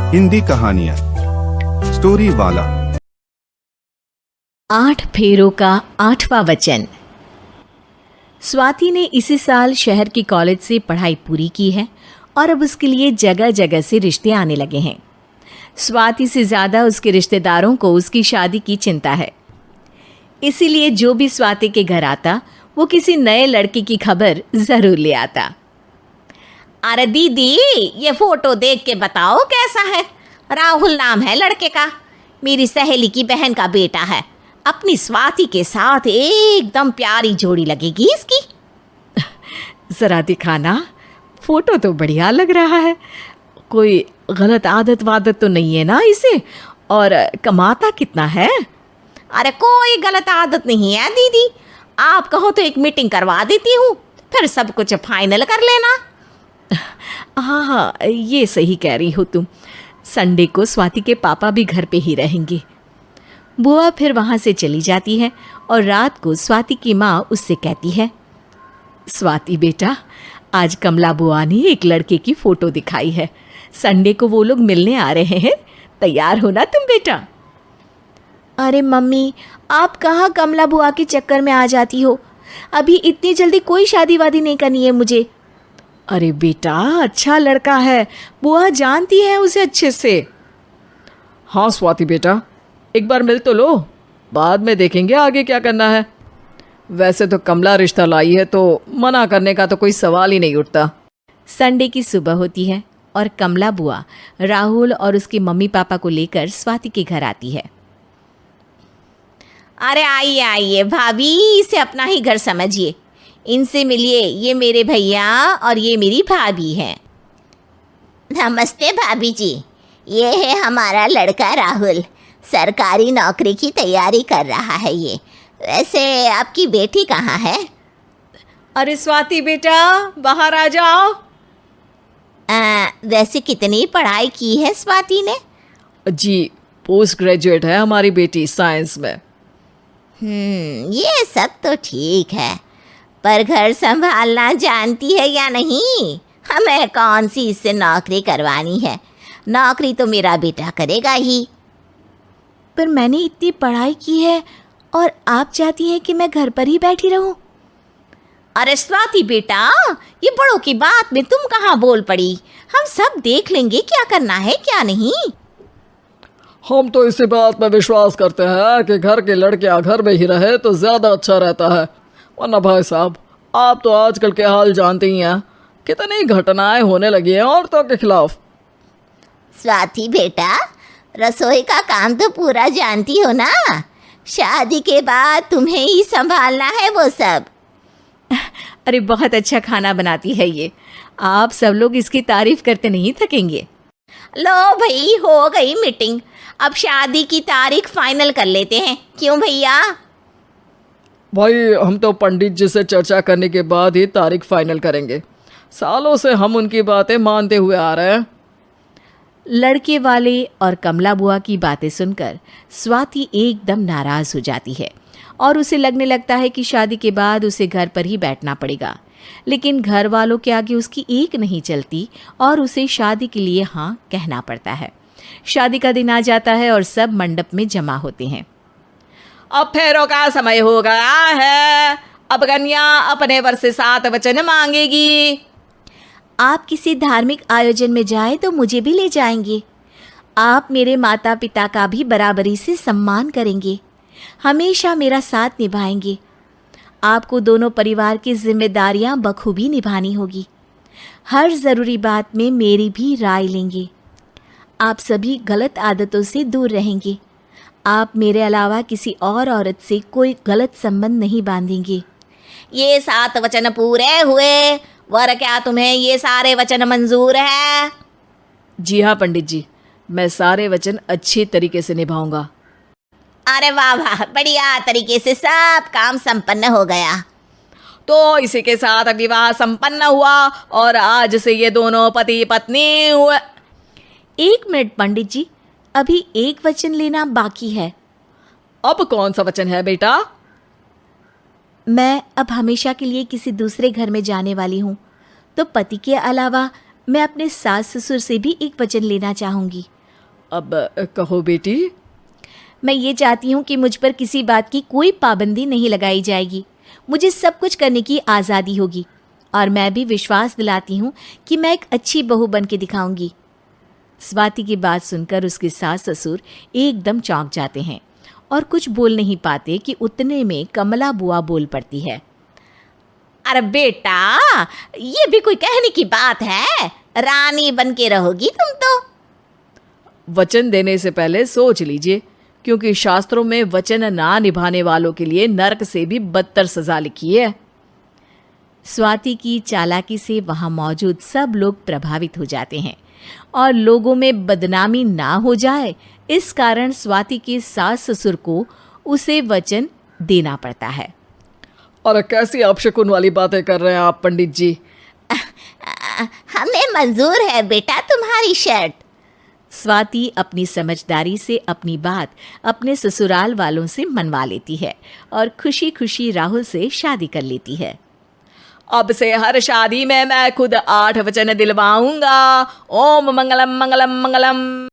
हिंदी कहानियाँ। स्टोरी वाला। 8 फेरों का 8वां वचन। स्वाति ने इसी साल शहर की कॉलेज से पढ़ाई पूरी की है और अब उसके लिए जगह जगह से रिश्ते आने लगे हैं। स्वाति से ज़्यादा उसके रिश्तेदारों को उसकी शादी की चिंता है। इसीलिए जो भी स्वाति के घर आता वो किसी नए लड़के की खबर ज़रूर ले आता। अरे दीदी, ये फोटो देख के बताओ कैसा है। राहुल नाम है लड़के का, मेरी सहेली की बहन का बेटा है। अपनी स्वाति के साथ एकदम प्यारी जोड़ी लगेगी इसकी। ज़रा दिखाना, फोटो तो बढ़िया लग रहा है। कोई गलत आदत वादत तो नहीं है ना इसे? और कमाता कितना है? अरे कोई गलत आदत नहीं है दीदी, आप कहो तो एक मीटिंग करवा देती हूँ, फिर सब कुछ फाइनल कर लेना। हाँ, ये सही कह रही हो तुम। संडे को स्वाति के पापा भी घर पे ही रहेंगे। बुआ फिर वहाँ से चली जाती है और रात को स्वाति की माँ उससे कहती है, स्वाति बेटा, आज कमला बुआ ने एक लड़के की फ़ोटो दिखाई है। संडे को वो लोग मिलने आ रहे हैं, तैयार हो ना तुम बेटा? अरे मम्मी, आप कहाँ कमला बुआ के चक्कर में आ जाती हो? अभी इतनी जल्दी कोई शादी वादी नहीं करनी है मुझे। अरे बेटा, अच्छा लड़का है, बुआ जानती है उसे अच्छे से। हाँ स्वाति बेटा, एक बार मिल तो लो, बाद में देखेंगे आगे क्या करना है। वैसे तो कमला रिश्ता लाई है तो मना करने का तो कोई सवाल ही नहीं उठता। संडे की सुबह होती है और कमला बुआ राहुल और उसके मम्मी पापा को लेकर स्वाति के घर आती है। अरे आइए आइए भाभी, इसे अपना ही घर समझिए, इनसे मिलिए। ये मेरे भैया और ये मेरी भाभी हैं। नमस्ते भाभी जी, ये है हमारा लड़का राहुल, सरकारी नौकरी की तैयारी कर रहा है ये। वैसे आपकी बेटी कहाँ है? अरे स्वाति बेटा, बाहर आ जाओ। वैसे कितनी पढ़ाई की है स्वाति ने? जी, पोस्ट ग्रेजुएट है हमारी बेटी साइंस में। ये सब तो ठीक है, पर घर संभालना जानती है या नहीं? हमें कौन सी इससे नौकरी करवानी है, नौकरी तो मेरा बेटा करेगा ही। पर मैंने इतनी पढ़ाई की है और आप चाहती हैं कि मैं घर पर ही बैठी रहूं? अरे स्वाति बेटा, ये बड़ों की बात में तुम कहाँ बोल पड़ी? हम सब देख लेंगे क्या करना है क्या नहीं। हम तो इसी बात में विश्वास करते हैं कि घर के लड़के घर में ही रहे तो ज़्यादा अच्छा रहता है। वरना भाई साहब, आप तो आजकल के हाल जानते ही हैं, कितनी घटनाएं होने लगी हैं औरतों के खिलाफ। स्वाति बेटा, रसोई का काम तो पूरा जानती हो ना? शादी के बाद तुम्हें ही संभालना है वो सब। अरे बहुत अच्छा खाना बनाती है ये, आप सब लोग इसकी तारीफ करते नहीं थकेंगे। लो भाई, हो गई मीटिंग, अब शादी की तारीख फाइनल कर लेते हैं, क्यों भैया? भाई, हम तो पंडित जी से चर्चा करने के बाद ही तारीख फाइनल करेंगे। सालों से हम उनकी बातें मानते हुए आ रहे हैं। लड़के वाले और कमला बुआ की बातें सुनकर स्वाति एकदम नाराज़ हो जाती है और उसे लगने लगता है कि शादी के बाद उसे घर पर ही बैठना पड़ेगा। लेकिन घर वालों के आगे उसकी एक नहीं चलती और उसे शादी के लिए हाँ कहना पड़ता है। शादी का दिन आ जाता है और सब मंडप में जमा होते हैं। अब फेरों का समय हो गया है, अब कन्या अपने वर से 7 वचन मांगेगी। आप किसी धार्मिक आयोजन में जाएं तो मुझे भी ले जाएंगे। आप मेरे माता पिता का भी बराबरी से सम्मान करेंगे, हमेशा मेरा साथ निभाएंगे। आपको दोनों परिवार की जिम्मेदारियां बखूबी निभानी होगी। हर ज़रूरी बात में मेरी भी राय लेंगे। आप सभी गलत आदतों से दूर रहेंगे। आप मेरे अलावा किसी और औरत से कोई गलत संबंध नहीं बांधेंगे। ये 7 वचन पूरे हुए, वर क्या तुम्हें ये सारे वचन मंजूर है? जी हाँ पंडित जी, मैं सारे वचन अच्छे तरीके से निभाऊंगा। अरे वाह वाह, बढ़िया तरीके से सब काम संपन्न हो गया। तो इसी के साथ विवाह संपन्न हुआ और आज से ये दोनों पति पत्नी हुए। 1 मिनट पंडित जी, अभी एक वचन लेना बाकी है। अब कौन सा वचन है बेटा? मैं अब हमेशा के लिए किसी दूसरे घर में जाने वाली हूँ, तो पति के अलावा मैं अपने सास ससुर से भी एक वचन लेना चाहूँगी। अब कहो बेटी। मैं ये चाहती हूँ कि मुझ पर किसी बात की कोई पाबंदी नहीं लगाई जाएगी। मुझे सब कुछ करने की आज़ादी होगी और मैं भी विश्वास दिलाती हूँ कि मैं एक अच्छी बहू बन के दिखाऊंगी। स्वाति की बात सुनकर उसके सास ससुर एकदम चौंक जाते हैं और कुछ बोल नहीं पाते कि उतने में कमला बुआ बोल पड़ती है। अरे बेटा, ये भी कोई कहने की बात है? रानी बन के रहोगी तुम तो। वचन देने से पहले सोच लीजिए, क्योंकि शास्त्रों में वचन ना निभाने वालों के लिए नरक से भी बदतर सजा लिखी है। स्वाति की चालाकी से वहाँ मौजूद सब लोग प्रभावित हो जाते हैं और लोगों में बदनामी ना हो जाए, इस कारण स्वाति के सास ससुर को उसे वचन देना पड़ता है। और कैसी अपशकुन वाली बातें कर रहे हैं आप पंडित जी? हमें मंजूर है बेटा तुम्हारी शर्त। स्वाति अपनी समझदारी से अपनी बात अपने ससुराल वालों से मनवा लेती है और खुशी खुशी राहुल से शादी कर लेती है। अब से हर शादी में मैं खुद 8 वचन दिलवाऊंगा। ओम मंगलम मंगलम मंगलम।